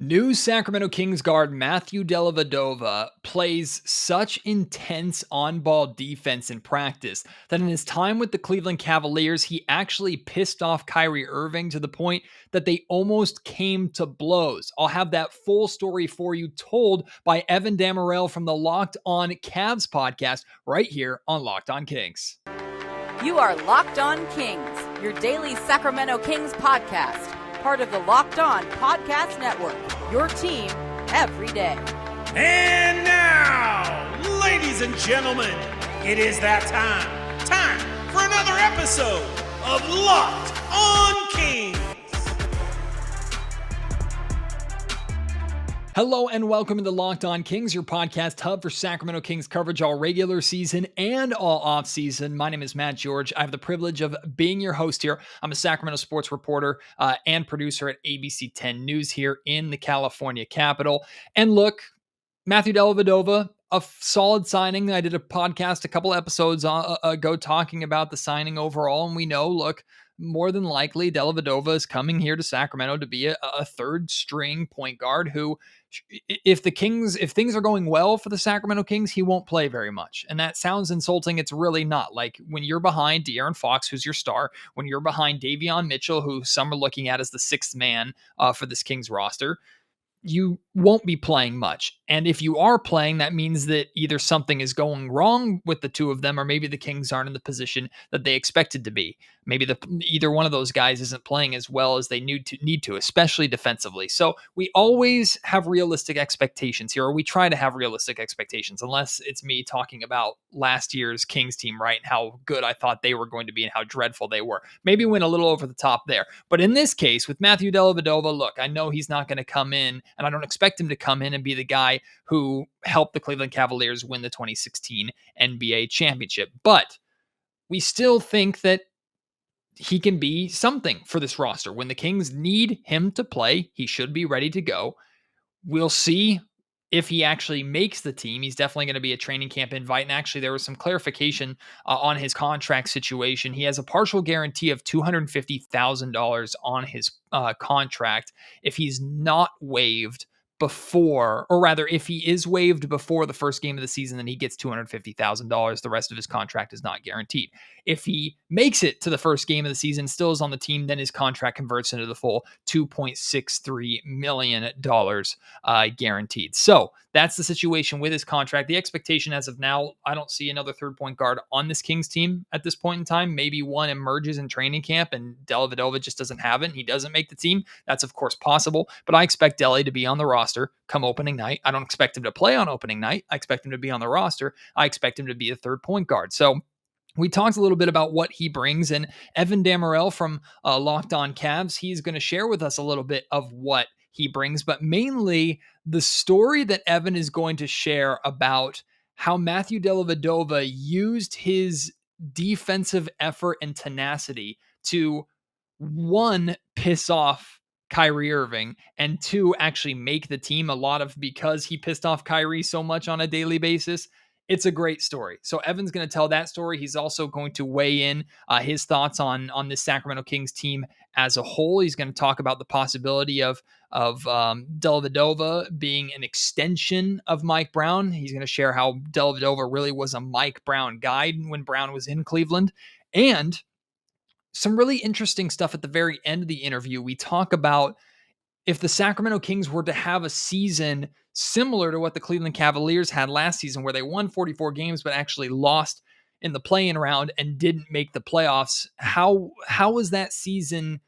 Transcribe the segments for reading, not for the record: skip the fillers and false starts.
New Sacramento Kings guard Matthew Dellavedova plays such intense on-ball defense in practice that in his time with the Cleveland Cavaliers, he actually pissed off Kyrie Irving to the point that they almost came to blows. I'll have that full story for you told by Evan Dammarell from the Locked On Cavs podcast right here on Locked On Kings. You are Locked On Kings, your daily Sacramento Kings podcast. Part of the Locked On Podcast Network, your team every day. And now, ladies and gentlemen, it is that time. Time for another episode of Locked On Kings. Hello and welcome to Locked On Kings, your podcast hub for Sacramento Kings coverage all regular season and all off season. My name is Matt George. I have the privilege of being your host here. I'm a Sacramento sports reporter and producer at ABC 10 News here in the California capital. And look, Matthew Dellavedova, a solid signing. I did a podcast a couple episodes ago talking about the signing overall, and we know, look, more than likely Dellavedova is coming here to Sacramento to be a third string point guard who, if things are going well for the Sacramento Kings, he won't play very much. And that sounds insulting. It's really not. Like when you're behind De'Aaron Fox, who's your star, when you're behind Davion Mitchell, who some are looking at as the sixth man for this Kings roster, you won't be playing much. And if you are playing, that means that either something is going wrong with the two of them, or maybe the Kings aren't in the position that they expected to be. Maybe either one of those guys isn't playing as well as they need to, especially defensively. So we always have realistic expectations here, or we try to have realistic expectations, unless it's me talking about last year's Kings team, right? And how good I thought they were going to be and how dreadful they were. Maybe went a little over the top there. But in this case, with Matthew Dellavedova, look, I know he's not going to come in, and I don't expect him to come in and be the guy who helped the Cleveland Cavaliers win the 2016 NBA championship. But we still think that he can be something for this roster. When the Kings need him to play, he should be ready to go. We'll see if he actually makes the team. He's definitely going to be a training camp invite. And actually, there was some clarification on his contract situation. He has a partial guarantee of $250,000 on his contract if he's not waived before, or rather, if he is waived before the first game of the season, then he gets $250,000. The rest of his contract is not guaranteed. If he makes it to the first game of the season, still is on the team, then his contract converts into the full $2.63 million guaranteed. So that's the situation with his contract. The expectation as of now, I don't see another third point guard on this Kings team at this point in time. Maybe one emerges in training camp and Dellavedova just doesn't have it and he doesn't make the team. That's of course possible, but I expect Delly to be on the roster come opening night. I don't expect him to play on opening night. I expect him to be on the roster. I expect him to be a third point guard. So we talked a little bit about what he brings, and Evan Dammarell from Locked On Cavs, he's going to share with us a little bit of what he brings, but mainly the story that Evan is going to share about how Matthew Dellavedova used his defensive effort and tenacity to, one, piss off Kyrie Irving, and two, actually make the team, a lot of because he pissed off Kyrie so much on a daily basis. It's a great story. So Evan's going to tell that story. He's also going to weigh in his thoughts on this Sacramento Kings team as a whole. He's going to talk about the possibility of Dellavedova being an extension of Mike Brown. He's going to share how Dellavedova really was a Mike Brown guy when Brown was in Cleveland. And some really interesting stuff at the very end of the interview. We talk about if the Sacramento Kings were to have a season similar to what the Cleveland Cavaliers had last season, where they won 44 games but actually lost in the play-in round and didn't make the playoffs, how was that season?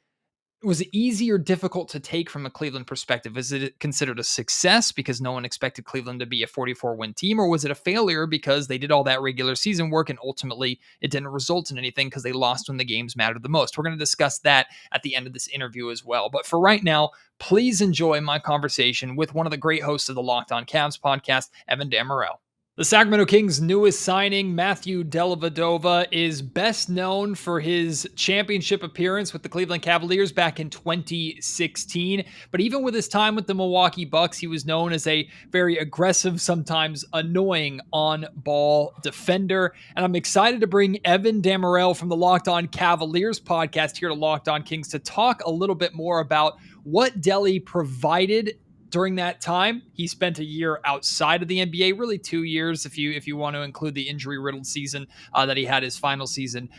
Was it easy or difficult to take from a Cleveland perspective? Is it considered a success because no one expected Cleveland to be a 44-win team, or was it a failure because they did all that regular season work and ultimately it didn't result in anything because they lost when the games mattered the most? We're going to discuss that at the end of this interview as well. But for right now, please enjoy my conversation with one of the great hosts of the Locked On Cavs podcast, Evan Dammarell. The Sacramento Kings' newest signing, Matthew Dellavedova, is best known for his championship appearance with the Cleveland Cavaliers back in 2016. But even with his time with the Milwaukee Bucks, he was known as a very aggressive, sometimes annoying on-ball defender. And I'm excited to bring Evan Dammarell from the Locked On Cavaliers podcast here to Locked On Kings to talk a little bit more about what Delly provided During that time, he spent a year outside of the NBA, really 2 years if you want to include the injury-riddled season that he had, his final season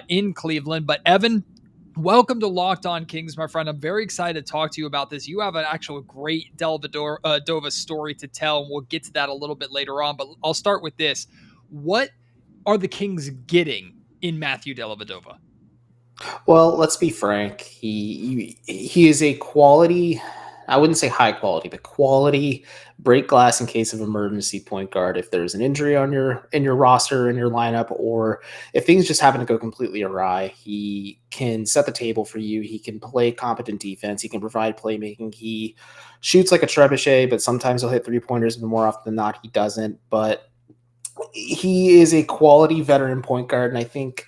in Cleveland. But Evan, welcome to Locked On Kings, my friend. I'm very excited to talk to you about this. You have an actual great Dellavedova story to tell, and we'll get to that a little bit later on. But I'll start with this. What are the Kings getting in Matthew Dellavedova? Well, let's be frank. He is a quality, I wouldn't say high quality, but quality break glass in case of emergency point guard. If there's an injury on in your roster, in your lineup, or if things just happen to go completely awry, he can set the table for you. He can play competent defense. He can provide playmaking. He shoots like a trebuchet, but sometimes he'll hit 3-pointers, but more often than not, he doesn't. But he is a quality veteran point guard, and I think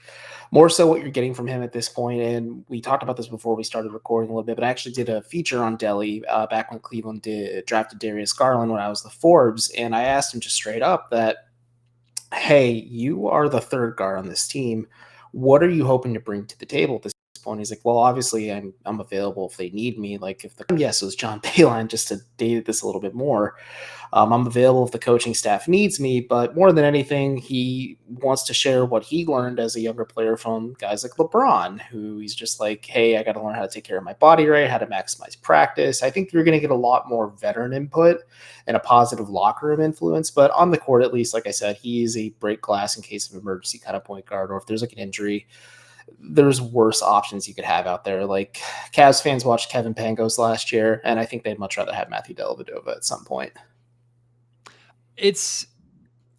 more so what you're getting from him at this point, and we talked about this before we started recording a little bit, but I actually did a feature on Delly back when Cleveland drafted Darius Garland when I was the Forbes, and I asked him just straight up that, hey, you are the third guard on this team. What are you hoping to bring to the table at this point? He's like, well, obviously I'm available if they need me. Like yes, it was John Beilein, just to date this a little bit more. I'm available if the coaching staff needs me, but more than anything, he wants to share what he learned as a younger player from guys like LeBron, who he's just like, hey, I got to learn how to take care of my body right, how to maximize practice. I think you're going to get a lot more veteran input and a positive locker room influence, but on the court, at least, like I said, he is a break glass in case of emergency kind of point guard, or if there's like an injury, there's worse options you could have out there. Like Cavs fans watched Kevin Pangos last year, and I think they'd much rather have Matthew Dellavedova at some point. It's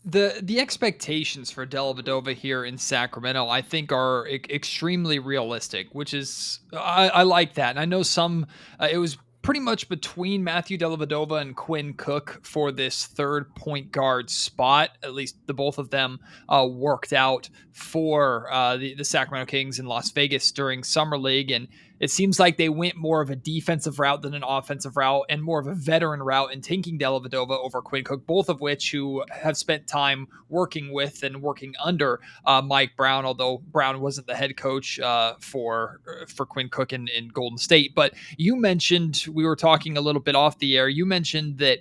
the expectations for Dellavedova here in Sacramento, I think, are extremely realistic, which is I like that. And I know it was pretty much between Matthew Dellavedova and Quinn Cook for this third point guard spot. At least the both of them worked out for the Sacramento Kings in Las Vegas during Summer League. And it seems like they went more of a defensive route than an offensive route, and more of a veteran route in taking Dellavedova over Quinn Cook, both of which who have spent time working with and working under Mike Brown, although Brown wasn't the head coach for Quinn Cook in Golden State. But you mentioned, we were talking a little bit off the air, you mentioned that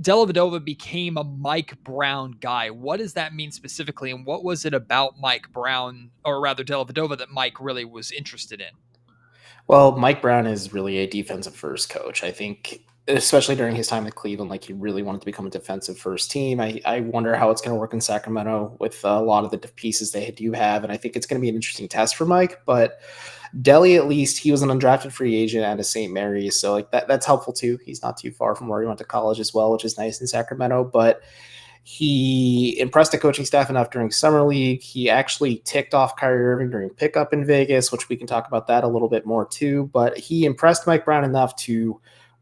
Dellavedova became a Mike Brown guy. What does that mean specifically, and what was it about Mike Brown, or rather Dellavedova, that Mike really was interested in? Well, Mike Brown is really a defensive first coach. I think, especially during his time at Cleveland, like he really wanted to become a defensive first team. I wonder how it's going to work in Sacramento with a lot of the pieces they do have. And I think it's going to be an interesting test for Mike, but Delly, at least he was an undrafted free agent out of St. Mary's. So like that's helpful too. He's not too far from where he went to college as well, which is nice in Sacramento, but he impressed the coaching staff enough during Summer League. He actually ticked off Kyrie Irving during pickup in Vegas, which we can talk about that a little bit more too. But he impressed Mike Brown enough to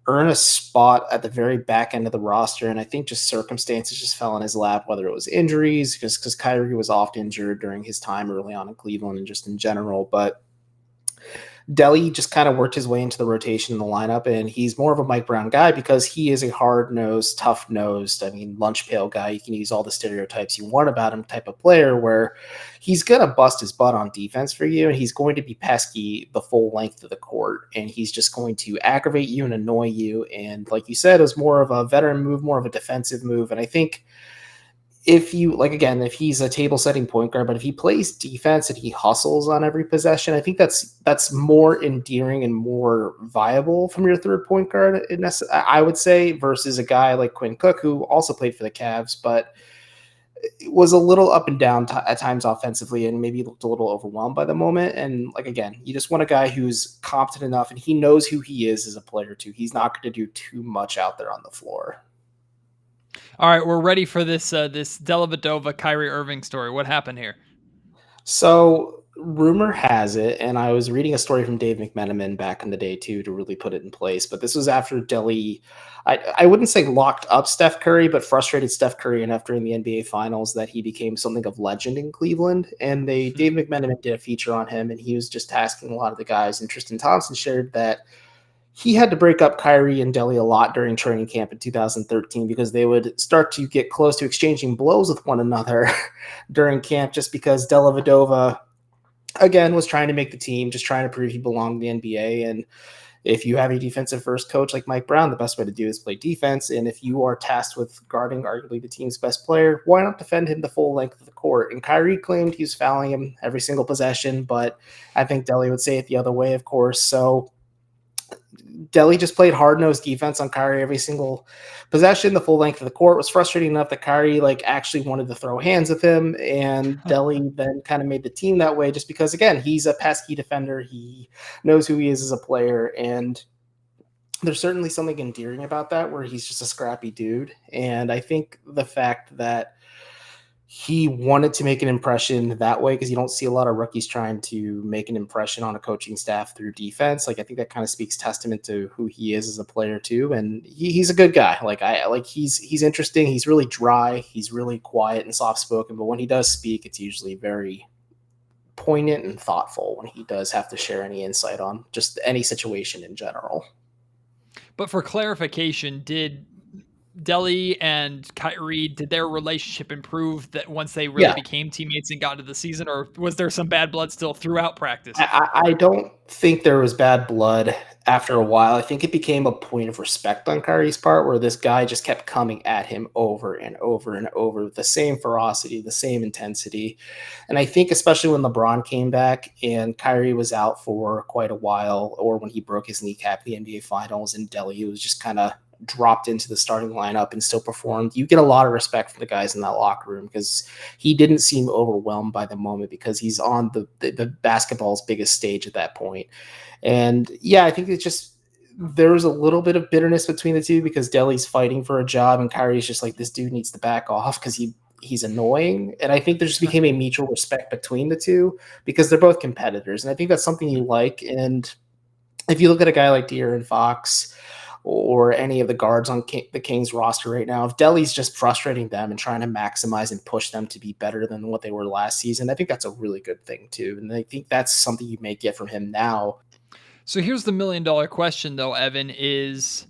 earn a spot at the very back end of the roster. And I think just circumstances just fell in his lap, whether it was injuries, because Kyrie was oft injured during his time early on in Cleveland and just in general. But Delly just kind of worked his way into the rotation in the lineup, and he's more of a Mike Brown guy because he is a hard-nosed, tough-nosed, lunch pail guy. You can use all the stereotypes you want about him type of player where he's going to bust his butt on defense for you, and he's going to be pesky the full length of the court, and he's just going to aggravate you and annoy you. And like you said, it was more of a veteran move, more of a defensive move, and I think if he's a table setting point guard, but if he plays defense and he hustles on every possession, I think that's more endearing and more viable from your third point guard, I would say, versus a guy like Quinn Cook, who also played for the Cavs, but was a little up and down at times offensively and maybe looked a little overwhelmed by the moment. And you just want a guy who's competent enough and he knows who he is as a player too. He's not going to do too much out there on the floor. All right, we're ready for this Dellavedova Kyrie Irving story. What happened here? So rumor has it, and I was reading a story from Dave McMenamin back in the day too to really put it in place, but this was after Delly, I wouldn't say locked up Steph Curry, but frustrated Steph Curry enough during the NBA Finals that he became something of legend in Cleveland. And Dave McMenamin did a feature on him, and he was just tasking a lot of the guys. And Tristan Thompson shared that he had to break up Kyrie and Delly a lot during training camp in 2013 because they would start to get close to exchanging blows with one another during camp just because Dellavedova, again, was trying to make the team, just trying to prove he belonged in the NBA. And if you have a defensive first coach like Mike Brown, the best way to do is play defense. And if you are tasked with guarding arguably the team's best player, why not defend him the full length of the court? And Kyrie claimed he was fouling him every single possession, but I think Delly would say it the other way, of course. So Delly just played hard-nosed defense on Kyrie every single possession, the full length of the court. Was frustrating enough that Kyrie actually wanted to throw hands with him, and Delly then kind of made the team that way just because, again, he's a pesky defender. He knows who he is as a player, and there's certainly something endearing about that where he's just a scrappy dude. And I think the fact that he wanted to make an impression that way, because you don't see a lot of rookies trying to make an impression on a coaching staff through defense. I think that kind of speaks testament to who he is as a player too. And he's a good guy. He's interesting. He's really dry. He's really quiet and soft spoken, but when he does speak, it's usually very poignant and thoughtful when he does have to share any insight on just any situation in general. But for clarification, did Delly and Kyrie, did their relationship improve that once they really became teammates and got into the season, or was there some bad blood still throughout practice? I don't think there was bad blood after a while. I think it became a point of respect on Kyrie's part where this guy just kept coming at him over and over and over with the same ferocity, the same intensity. And I think especially when LeBron came back and Kyrie was out for quite a while, or when he broke his kneecap in the NBA Finals and Delly was just kind of dropped into the starting lineup and still performed, you get a lot of respect from the guys in that locker room because he didn't seem overwhelmed by the moment because he's on the basketball's biggest stage at that point. And I think it's just there was a little bit of bitterness between the two because Delly's fighting for a job and Kyrie's just like, this dude needs to back off because he's annoying. And I think there just became a mutual respect between the two because they're both competitors. And I think that's something you like. And if you look at a guy like De'Aaron Fox or any of the guards on the Kings roster right now, if Delly's just frustrating them and trying to maximize and push them to be better than what they were last season, I think that's a really good thing too. And I think that's something you may get from him now. So here's the $1 million question though, Evan, is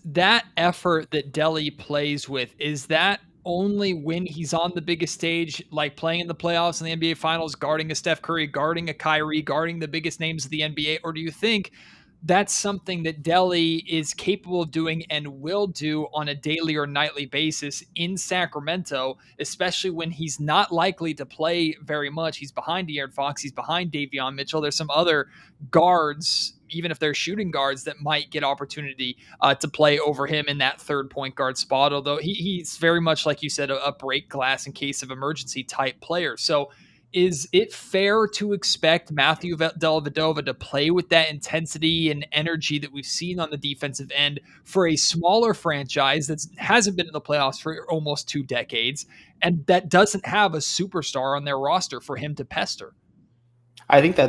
that effort that Delly plays with, is that only when he's on the biggest stage, like playing in the playoffs and the NBA Finals, guarding a Steph Curry, guarding a Kyrie, guarding the biggest names of the NBA? Or do you think that's something that Delly is capable of doing and will do on a daily or nightly basis in Sacramento, especially when he's not likely to play very much? He's behind De'Aaron Fox. He's behind Davion Mitchell. There's some other guards, even if they're shooting guards, that might get opportunity to play over him in that third point guard spot, although he's very much, like you said, a break glass in case of emergency type player. So is it fair to expect Matthew Dellavedova to play with that intensity and energy that we've seen on the defensive end for a smaller franchise that hasn't been in the playoffs for almost 2 decades and that doesn't have a superstar on their roster for him to pester? I think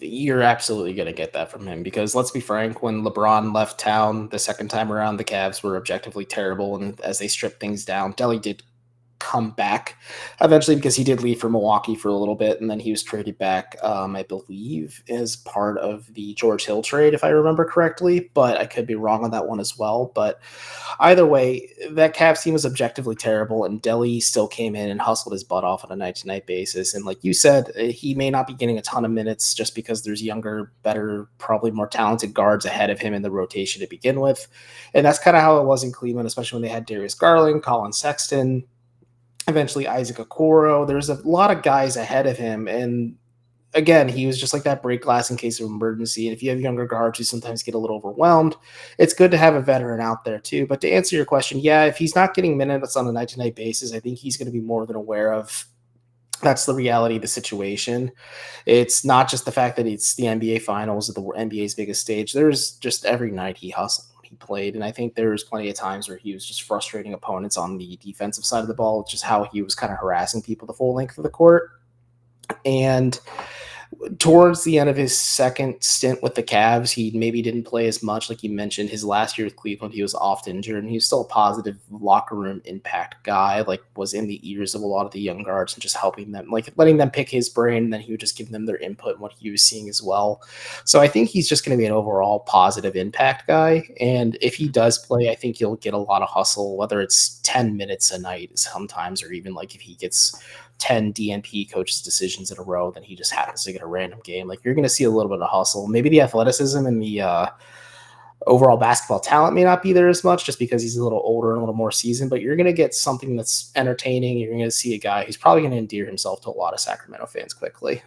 you're absolutely going to get that from him because let's be frank, when LeBron left town the second time around, the Cavs were objectively terrible. And as they stripped things down, Delly did come back eventually because he did leave for Milwaukee for a little bit and then he was traded back, I believe, as part of the George Hill trade, if I remember correctly, but I could be wrong on that one as well. But either way, that Cavs team was objectively terrible and Delly still came in and hustled his butt off on a night-to-night basis. And like you said, he may not be getting a ton of minutes just because there's younger, better, probably more talented guards ahead of him in the rotation to begin with. And that's kind of how it was in Cleveland, especially when they had Darius Garland, Colin Sexton, eventually Isaac Okoro. There's a lot of guys ahead of him. And again, he was just like that break glass in case of emergency. And if you have younger guards who sometimes get a little overwhelmed, it's good to have a veteran out there too. But to answer your question, if he's not getting minutes on a night-to-night basis, I think he's going to be more than aware of that's the reality of the situation. It's not just the fact that it's the NBA Finals at the NBA's biggest stage. There's just every night he hustled. He played, and I think there was plenty of times where he was just frustrating opponents on the defensive side of the ball, just how he was kind of harassing people the full length of the court. And towards the end of his second stint with the Cavs, he maybe didn't play as much. Like you mentioned, his last year with Cleveland, he was oft injured, and he was still a positive locker room impact guy, like was in the ears of a lot of the young guards and just helping them, like letting them pick his brain, and then he would just give them their input and what he was seeing as well. So I think he's just going to be an overall positive impact guy. And if he does play, I think you'll get a lot of hustle, whether it's 10 minutes a night sometimes, or even like if he gets 10 DNP coaches' decisions in a row, then he just happens to get a random game. Like, you're going to see a little bit of hustle. Maybe the athleticism and the overall basketball talent may not be there as much just because he's a little older and a little more seasoned, but you're going to get something that's entertaining. You're going to see a guy who's probably going to endear himself to a lot of Sacramento fans quickly.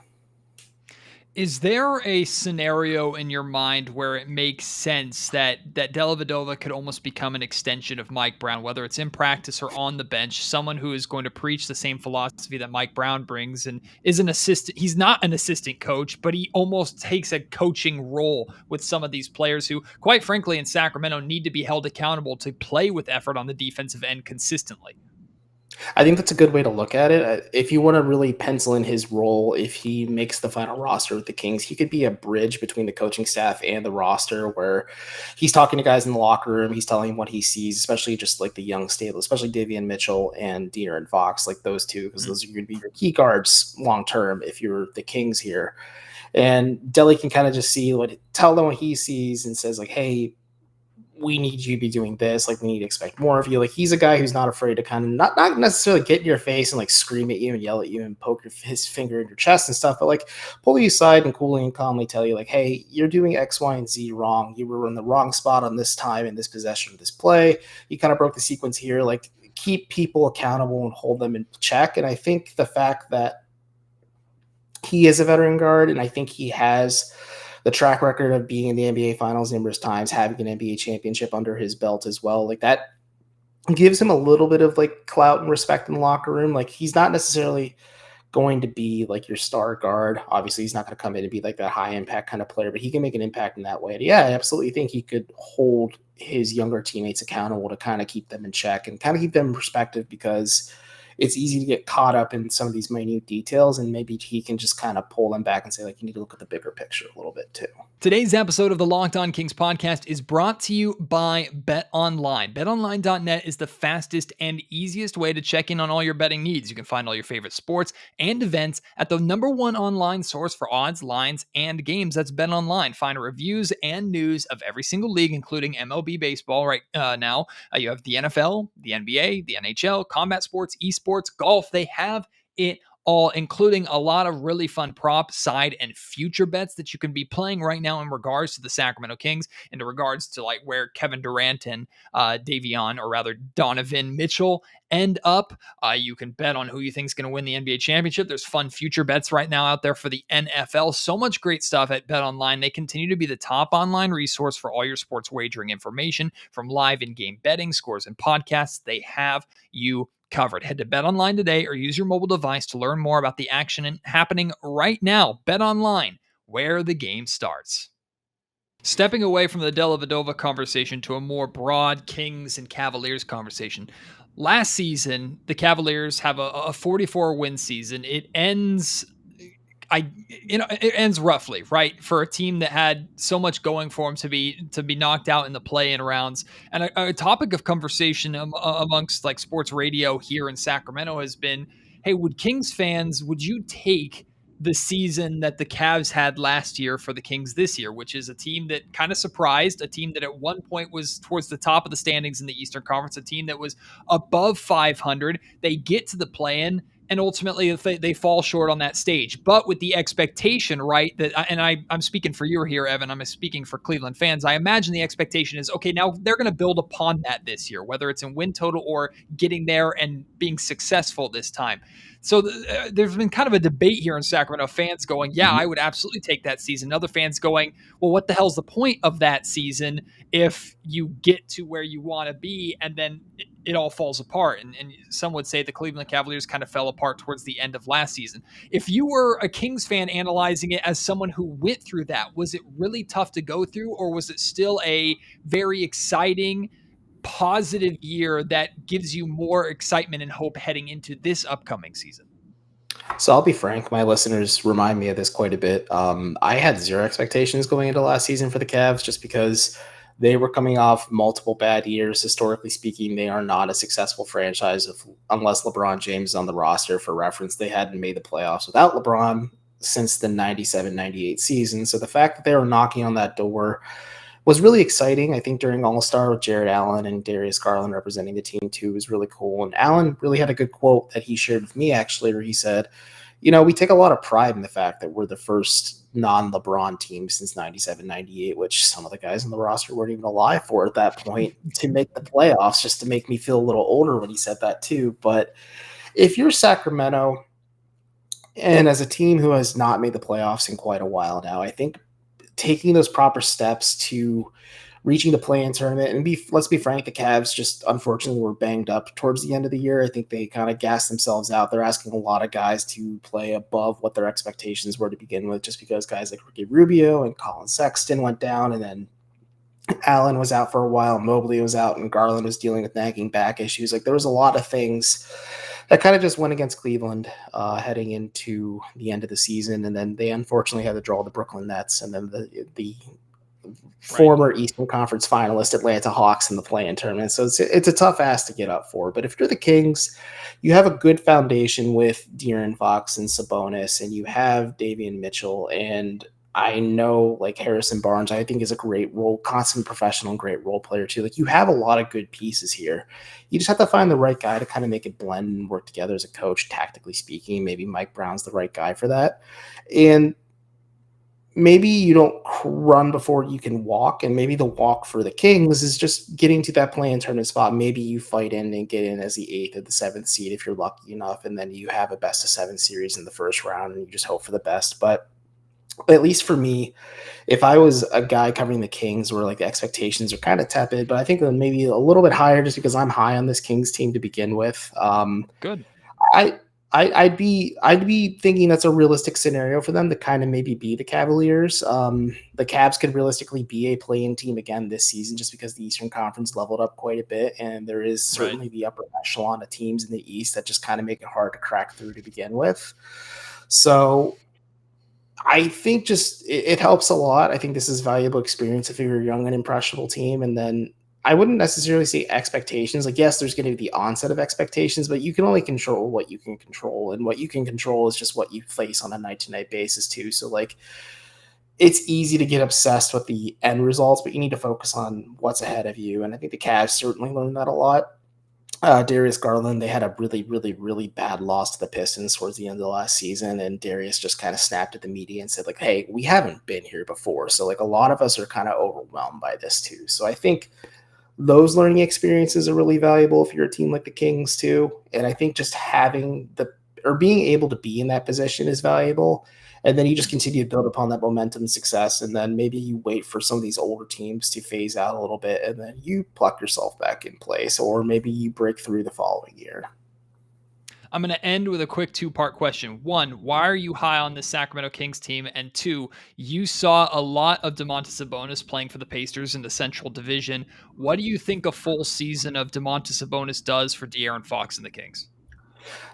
Is there a scenario in your mind where it makes sense that Dellavedova could almost become an extension of Mike Brown, whether it's in practice or on the bench, someone who is going to preach the same philosophy that Mike Brown brings and is an assistant? He's not an assistant coach, but he almost takes a coaching role with some of these players who, quite frankly, in Sacramento need to be held accountable to play with effort on the defensive end consistently. I think that's a good way to look at it. If you want to really pencil in his role, if he makes the final roster with the Kings, he could be a bridge between the coaching staff and the roster where he's talking to guys in the locker room. He's telling them what he sees, especially just like the young stable, especially Davion Mitchell and De'Aaron Fox, like those two, because those are going to be your key guards long-term if you're the Kings here. And Delly can kind of just tell them what he sees and says like, hey, we need you to be doing this. Like, we need to expect more of you. Like, he's a guy who's not afraid to kind of not necessarily get in your face and like scream at you and yell at you and poke his finger in your chest and stuff, but like pull you aside and coolly and calmly tell you like, hey, you're doing X, Y, and Z wrong. You were in the wrong spot on this time in this possession of this play. You kind of broke the sequence here. Like, keep people accountable and hold them in check. And I think the fact that he is a veteran guard, and I think he has the track record of being in the NBA Finals numerous times, having an NBA championship under his belt as well. Like, that gives him a little bit of like clout and respect in the locker room. Like, he's not necessarily going to be like your star guard. Obviously, he's not going to come in and be like that high impact kind of player, but he can make an impact in that way. And yeah, I absolutely think he could hold his younger teammates accountable to kind of keep them in check and kind of keep them in perspective, because it's easy to get caught up in some of these minute details, and maybe he can just kind of pull them back and say, like, you need to look at the bigger picture a little bit too. Today's episode of the Locked On Kings podcast is brought to you by BetOnline. BetOnline.net is the fastest and easiest way to check in on all your betting needs. You can find all your favorite sports and events at the #1 online source for odds, lines, and games. That's BetOnline. Find reviews and news of every single league, including MLB baseball right now. You have the NFL, the NBA, the NHL, combat sports, esports, golf. They have it all, including a lot of really fun prop, side, and future bets that you can be playing right now in regards to the Sacramento Kings, in regards to like where Kevin Durant and Donovan Mitchell end up. You can bet on who you think is going to win the NBA championship. There's fun future bets right now out there for the NFL. So much great stuff at BetOnline. They continue to be the top online resource for all your sports wagering information, from live in-game betting, scores, and podcasts. They have you covered. Head to BetOnline today or use your mobile device to learn more about the action happening right now. BetOnline, where the game starts. Stepping away from the Dellavedova conversation to a more broad Kings and Cavaliers conversation. Last season, the Cavaliers have a 44-win season. It ends it ends roughly, right, for a team that had so much going for them to be knocked out in the play-in rounds. And a topic of conversation amongst like sports radio here in Sacramento has been, hey, would you take the season that the Cavs had last year for the Kings this year, which is a team that kind of surprised, a team that at one point was towards the top of the standings in the Eastern Conference, a team that was above 500. They get to the play-in, and ultimately they fall short on that stage. But with the expectation, right, that, and I'm speaking for you here, Evan, I'm speaking for Cleveland fans, I imagine the expectation is, okay, now they're going to build upon that this year, whether it's in win total or getting there and being successful this time. So there's been kind of a debate here in Sacramento, fans going, yeah, I would absolutely take that season. Other fans going, well, what the hell's the point of that season if you get to where you want to be and then it all falls apart? And some would say the Cleveland Cavaliers kind of fell apart towards the end of last season. If you were a Kings fan analyzing it as someone who went through that, was it really tough to go through, or was it still a very exciting, positive year that gives you more excitement and hope heading into this upcoming season? So I'll be frank, my listeners remind me of this quite a bit. I had zero expectations going into last season for the Cavs just because they were coming off multiple bad years. Historically speaking, they are not a successful franchise unless LeBron James is on the roster. For reference, they hadn't made the playoffs without LeBron since the 97-98 season. So the fact that they were knocking on that door was really exciting. I think during All-Star with Jared Allen and Darius Garland representing the team too was really cool. And Allen really had a good quote that he shared with me actually, where he said, we take a lot of pride in the fact that we're the first non-LeBron team since 97, 98, which some of the guys on the roster weren't even alive for at that point to make the playoffs, just to make me feel a little older when he said that too. But if you're Sacramento, and as a team who has not made the playoffs in quite a while now, I think taking those proper steps to reaching the play-in tournament, and let's be frank, the Cavs just unfortunately were banged up towards the end of the year. I think they kind of gassed themselves out. They're asking a lot of guys to play above what their expectations were to begin with, just because guys like Ricky Rubio and Colin Sexton went down, and then Allen was out for a while, Mobley was out, and Garland was dealing with nagging back issues. Like, there was a lot of things that kind of just went against Cleveland heading into the end of the season, and then they unfortunately had to draw the Brooklyn Nets, and then the former Eastern Conference finalist Atlanta Hawks in the play-in tournament. So it's a tough ask to get up for. But if you're the Kings, you have a good foundation with De'Aaron Fox and Sabonis, and you have Davion Mitchell, and I know like Harrison Barnes, I think is a great constant professional and great role player too. Like, you have a lot of good pieces here. You just have to find the right guy to kind of make it blend and work together as a coach, tactically speaking. Maybe Mike Brown's the right guy for that. And maybe you don't run before you can walk, and maybe the walk for the Kings is just getting to that play-in tournament spot. Maybe you fight in and get in as the 8th or the 7th seed if you're lucky enough, and then you have a best-of-7 series in the first round, and you just hope for the best. But at least for me, if I was a guy covering the Kings where like the expectations are kind of tepid, but I think maybe a little bit higher just because I'm high on this Kings team to begin with. Good. I'd be thinking that's a realistic scenario for them to kind of maybe be the Cavaliers. The Cavs could realistically be a play-in team again this season just because the Eastern Conference leveled up quite a bit, and there is certainly the upper echelon of teams in the East that just kind of make it hard to crack through to begin with. So I think just it helps a lot. I think this is valuable experience if you're a young and impressionable team. And then I wouldn't necessarily say expectations. Like, yes, there's going to be the onset of expectations, but you can only control what you can control. And what you can control is just what you face on a night-to-night basis too. So like, it's easy to get obsessed with the end results, but you need to focus on what's ahead of you. And I think the Cavs certainly learned that a lot. Darius Garland, they had a really, really, really bad loss to the Pistons towards the end of the last season, and Darius just kind of snapped at the media and said, like, hey, we haven't been here before. So, like, a lot of us are kind of overwhelmed by this too. So I think those learning experiences are really valuable if you're a team like the Kings too. And I think just being able to be in that position is valuable. And then you just continue to build upon that momentum and success. And then maybe you wait for some of these older teams to phase out a little bit, and then you pluck yourself back in place, or maybe you break through the following year. I'm going to end with a quick 2-part question. 1, why are you high on the Sacramento Kings team? And 2, you saw a lot of Domantas Sabonis playing for the Pacers in the Central Division. What do you think a full season of Domantas Sabonis does for De'Aaron Fox and the Kings?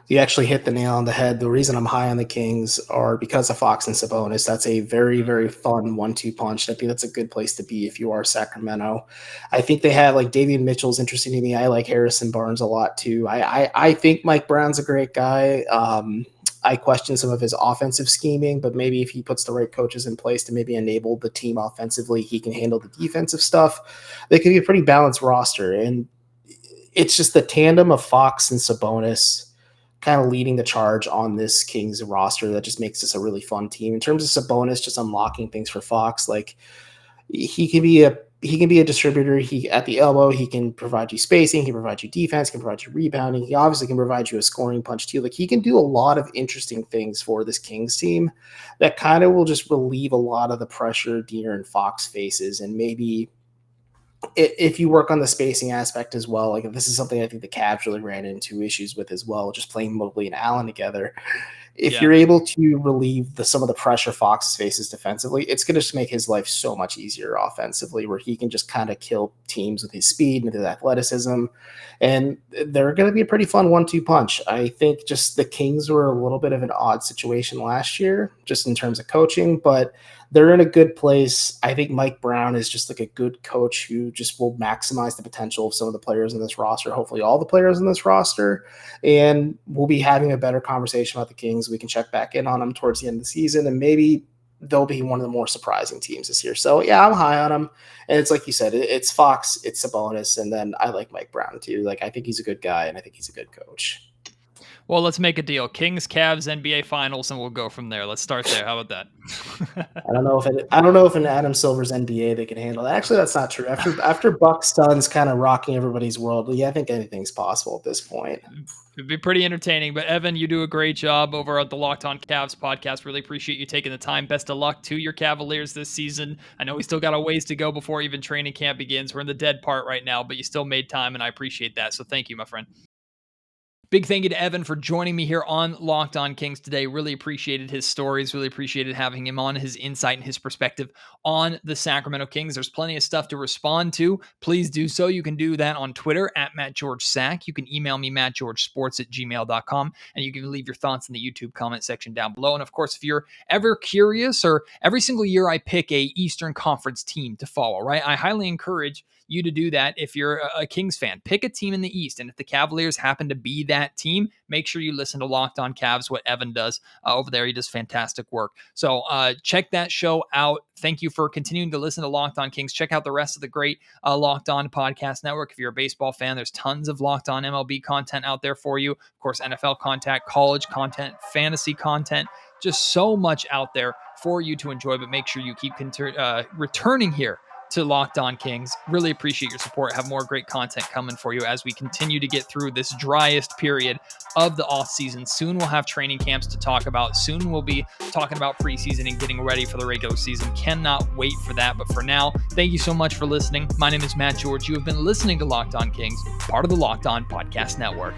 You actually hit the nail on the head. The reason I'm high on the Kings are because of Fox and Sabonis. That's a very, very fun 1-2 punch. I think that's a good place to be if you are Sacramento. I think they have, like, Davion Mitchell's interesting to me. I like Harrison Barnes a lot too. I think Mike Brown's a great guy. I question some of his offensive scheming, but maybe if he puts the right coaches in place to maybe enable the team offensively, he can handle the defensive stuff. They could be a pretty balanced roster. And it's just the tandem of Fox and Sabonis kind of leading the charge on this Kings roster that just makes this a really fun team. In terms of Sabonis, just unlocking things for Fox, like, he can be a distributor. He at the elbow, he can provide you spacing, he can provide you defense, can provide you rebounding. He obviously can provide you a scoring punch too. Like, he can do a lot of interesting things for this Kings team that kind of will just relieve a lot of the pressure De'Aaron Fox faces. And maybe if you work on the spacing aspect as well, like, this is something I think the Cavs really ran into issues with as well, just playing Mobley and Allen together. If you're able to relieve some of the pressure Fox faces defensively, it's going to just make his life so much easier offensively, where he can just kind of kill teams with his speed and his athleticism. And they're going to be a pretty fun 1-2 punch. I think just the Kings were a little bit of an odd situation last year, just in terms of coaching, but they're in a good place. I think Mike Brown is just like a good coach who just will maximize the potential of some of the players in this roster, hopefully all the players in this roster. And we'll be having a better conversation about the Kings. We can check back in on them towards the end of the season, and maybe they'll be one of the more surprising teams this year. So yeah, I'm high on them. And it's like you said, it's Fox, it's Sabonis, and then I like Mike Brown too. Like, I think he's a good guy, and I think he's a good coach. Well, let's make a deal. Kings, Cavs, NBA Finals, and we'll go from there. Let's start there. How about that? I don't know if in Adam Silver's NBA they can handle it. Actually, that's not true. After Bucks Suns kind of rocking everybody's world, yeah, I think anything's possible at this point. It'd be pretty entertaining. But Evan, you do a great job over at the Locked On Cavs podcast. Really appreciate you taking the time. Best of luck to your Cavaliers this season. I know we still got a ways to go before even training camp begins. We're in the dead part right now, but you still made time, and I appreciate that. So thank you, my friend. Big thank you to Evan for joining me here on Locked On Kings today. Really appreciated his stories. Really appreciated having him on, his insight and his perspective on the Sacramento Kings. There's plenty of stuff to respond to. Please do so. You can do that on Twitter at MattGeorgeSack. You can email me, mattgeorgesports@gmail.com, and you can leave your thoughts in the YouTube comment section down below. And of course, if you're ever curious, or every single year I pick a Eastern Conference team to follow, right? I highly encourage you to do that. If you're a Kings fan, pick a team in the East. And if the Cavaliers happen to be that team, make sure you listen to Locked On Cavs, what Evan does over there. He does fantastic work. So check that show out. Thank you for continuing to listen to Locked On Kings. Check out the rest of the great Locked On Podcast Network. If you're a baseball fan, there's tons of Locked On MLB content out there for you. Of course, NFL content, college content, fantasy content, just so much out there for you to enjoy. But make sure you keep returning here to Locked On Kings. Really appreciate your support. Have more great content coming for you as we continue to get through this driest period of the offseason. Soon we'll have training camps to talk about. Soon we'll be talking about preseason and getting ready for the regular season. Cannot wait for that. But for now, thank you so much for listening. My name is Matt George. You have been listening to Locked On Kings, part of the Locked On Podcast Network.